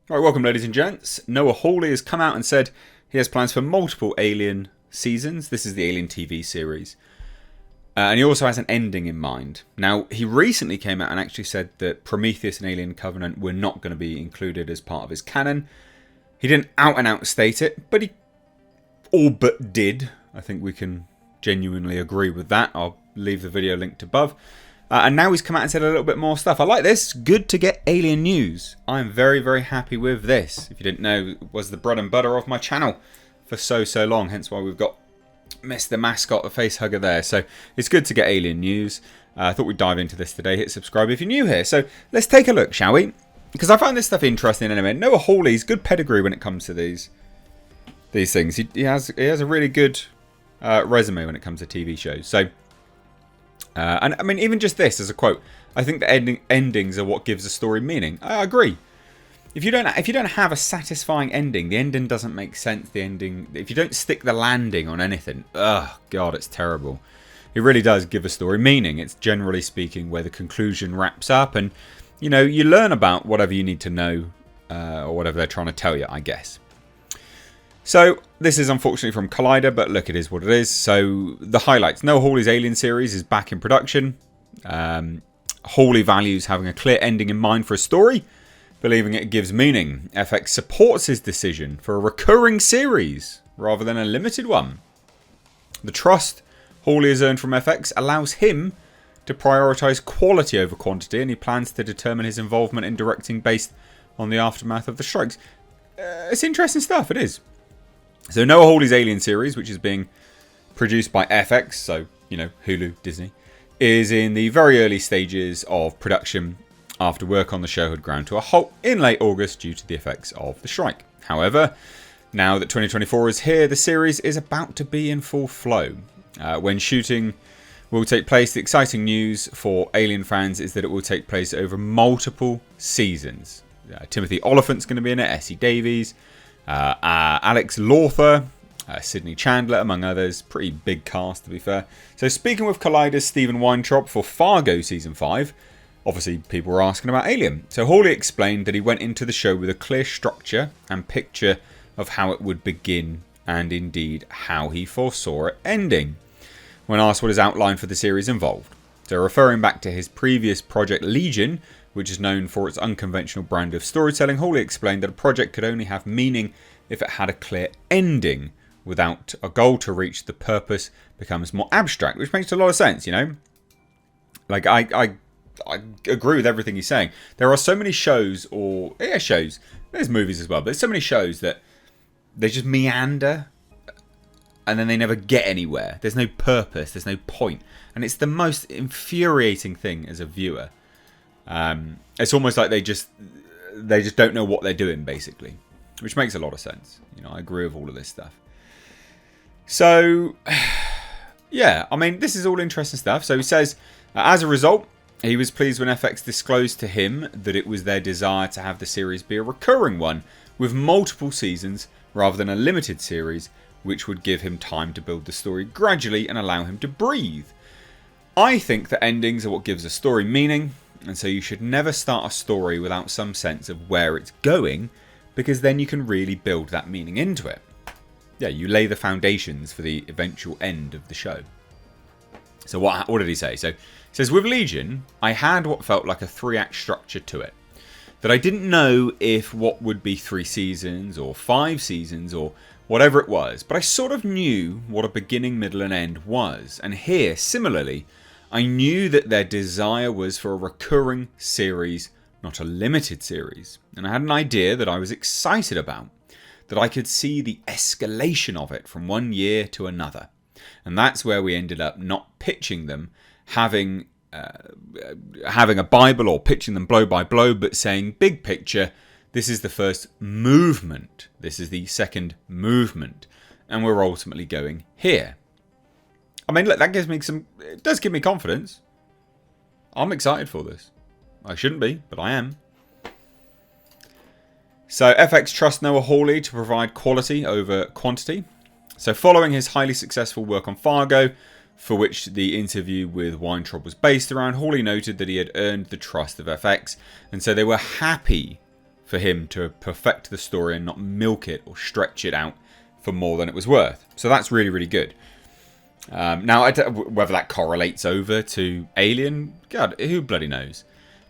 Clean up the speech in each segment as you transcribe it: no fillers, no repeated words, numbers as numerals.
Alright, welcome ladies and gents. Noah Hawley has come out and said he has plans for multiple Alien seasons. This is the Alien TV series. And he also has an ending in mind. Now, he recently came out and actually said that Prometheus and Alien Covenant were not going to be included as part of his canon. He didn't out and out state it, but he all but did. I think we can genuinely agree with that. I'll leave the video linked above. And now he's come out and said a little bit more stuff. I like this. Good to get Alien news. I'm very, very happy with this. If you didn't know, it was the bread and butter of my channel for so long. Hence why we've got Mr. Mascot, the facehugger there. So it's good to get Alien news. I thought we'd dive into this today. Hit subscribe if you're new here. So let's take a look, shall we? Because I find this stuff interesting anyway. Noah Hawley's good pedigree when it comes to these things. He has a really good resume when it comes to TV shows. So... and I mean, even just this as a quote, I think the endings are what gives a story meaning. I agree. If you don't have a satisfying ending, the ending doesn't make sense. The ending, if you don't stick the landing on anything, oh god, it's terrible. It really does give a story meaning. It's generally speaking where the conclusion wraps up, and you know, you learn about whatever you need to know, or whatever they're trying to tell you, I guess. So, this is unfortunately from Collider, but look, it is what it is. So, the highlights. Noah Hawley's Alien series is back in production. Hawley values having a clear ending in mind for a story, believing it gives meaning. FX supports his decision for a recurring series, rather than a limited one. The trust Hawley has earned from FX allows him to prioritise quality over quantity, and he plans to determine his involvement in directing based on the aftermath of the strikes. It's interesting stuff, it is. So Noah Hawley's Alien series, which is being produced by FX, so, you know, Hulu, Disney, is in the very early stages of production after work on the show had ground to a halt in late August due to the effects of the strike. However, now that 2024 is here, the series is about to be in full flow. When shooting will take place, the exciting news for Alien fans is that it will take place over multiple seasons. Timothy Oliphant's going to be in it, Essie Davies, Alex Lawther, Sidney Chandler, among others. Pretty big cast, to be fair. So speaking with Collider's Stephen Weintraub for Fargo Season 5, obviously people were asking about Alien. So Hawley explained that he went into the show with a clear structure and picture of how it would begin, and indeed how he foresaw it ending, when asked what his outline for the series involved. So referring back to his previous project Legion, which is known for its unconventional brand of storytelling, Hawley explained that a project could only have meaning if it had a clear ending. Without a goal to reach, the purpose becomes more abstract, which makes a lot of sense, you know? Like, I agree with everything he's saying. There are so many shows, there's movies as well, but there's so many shows that they just meander, and then they never get anywhere. There's no purpose, there's no point. And it's the most infuriating thing as a viewer. It's almost like they just don't know what they're doing, basically, which makes a lot of sense. You know, I agree with all of this stuff. So, yeah, I mean, this is all interesting stuff. So he says, as a result, he was pleased when FX disclosed to him that it was their desire to have the series be a recurring one with multiple seasons rather than a limited series, which would give him time to build the story gradually and allow him to breathe. I think that endings are what gives a story meaning. And so you should never start a story without some sense of where it's going, because then you can really build that meaning into it. Yeah, you lay the foundations for the eventual end of the show. So what did he say? So he says, with Legion, I had what felt like a 3-act structure to it. That I didn't know if what would be 3 seasons or 5 seasons or whatever it was, but I sort of knew what a beginning, middle and end was. And here, similarly, I knew that their desire was for a recurring series, not a limited series. And I had an idea that I was excited about, that I could see the escalation of it from one year to another. And that's where we ended up not pitching them, having a Bible or pitching them blow by blow, but saying, big picture, this is the first movement. This is the second movement. And we're ultimately going here. I mean, look, that gives me it does give me confidence. I'm excited for this. I shouldn't be, but I am. So FX trusts Noah Hawley to provide quality over quantity. So following his highly successful work on Fargo, for which the interview with Weintraub was based around, Hawley noted that he had earned the trust of FX, and so they were happy for him to perfect the story and not milk it or stretch it out for more than it was worth. So that's really, really good. Now, whether that correlates over to Alien, God, who bloody knows?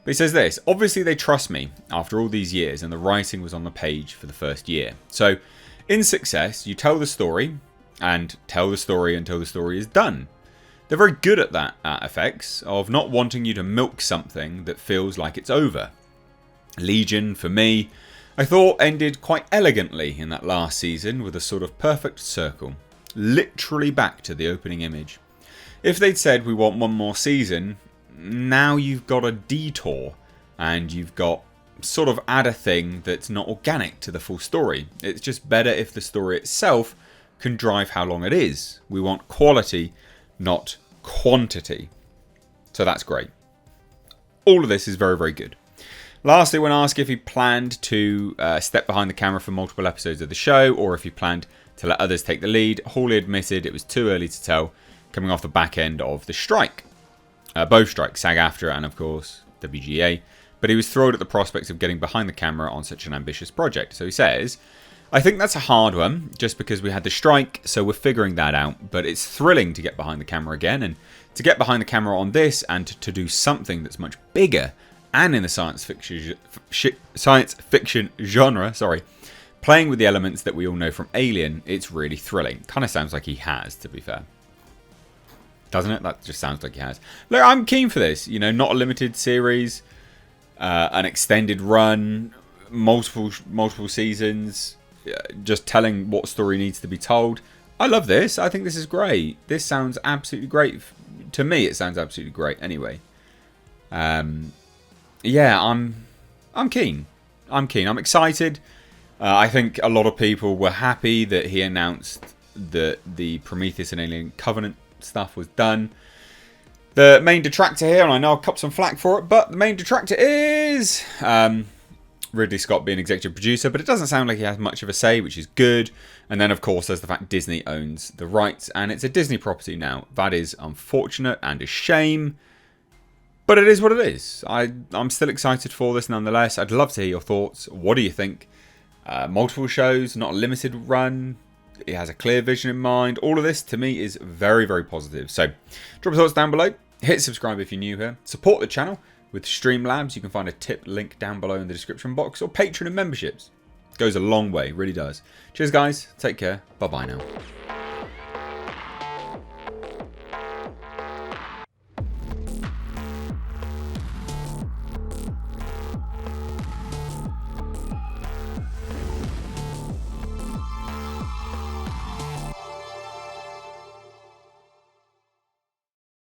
But he says this: obviously they trust me after all these years, and the writing was on the page for the first year. So, in Success, you tell the story, and tell the story until the story is done. They're very good at that, at FX, of not wanting you to milk something that feels like it's over. Legion, for me, I thought ended quite elegantly in that last season with a sort of perfect circle. Literally back to the opening image. If they'd said we want one more season, now you've got a detour and you've got sort of add a thing that's not organic to the full story. It's just better if the story itself can drive how long it is. We want quality, not quantity. So that's great. All of this is very, very good. Lastly, when asked if he planned to step behind the camera for multiple episodes of the show, or if he planned to let others take the lead, Hawley admitted it was too early to tell, coming off the back end of the strike. Both strikes, SAG-AFTRA and, of course, WGA. But he was thrilled at the prospect of getting behind the camera on such an ambitious project. So he says, I think that's a hard one, just because we had the strike, so we're figuring that out. But it's thrilling to get behind the camera again, and to get behind the camera on this, and to do something that's much bigger, and in the science fiction genre, playing with the elements that we all know from Alien, it's really thrilling. Kind of sounds like he has, to be fair. Doesn't it? That just sounds like he has. Look, I'm keen for this. You know, not a limited series, an extended run, multiple seasons, just telling what story needs to be told. I love this. I think this is great. This sounds absolutely great. To me, it sounds absolutely great anyway. Yeah, I'm keen. I'm excited. I think a lot of people were happy that he announced that the Prometheus and Alien Covenant stuff was done. The main detractor here, and I know I'll cop some flack for it, but the main detractor is Ridley Scott being executive producer, but it doesn't sound like he has much of a say, which is good. And then, of course, there's the fact Disney owns the rights, and it's a Disney property now. That is unfortunate and a shame, but it is what it is. I'm still excited for this nonetheless. I'd love to hear your thoughts. What do you think? Multiple shows, not a limited run. It has a clear vision in mind. All of this, to me, is very, very positive. So, drop your thoughts down below. Hit subscribe if you're new here. Support the channel with Streamlabs. You can find a tip link down below in the description box, or Patreon and memberships. It goes a long way, really does. Cheers, guys. Take care. Bye-bye now.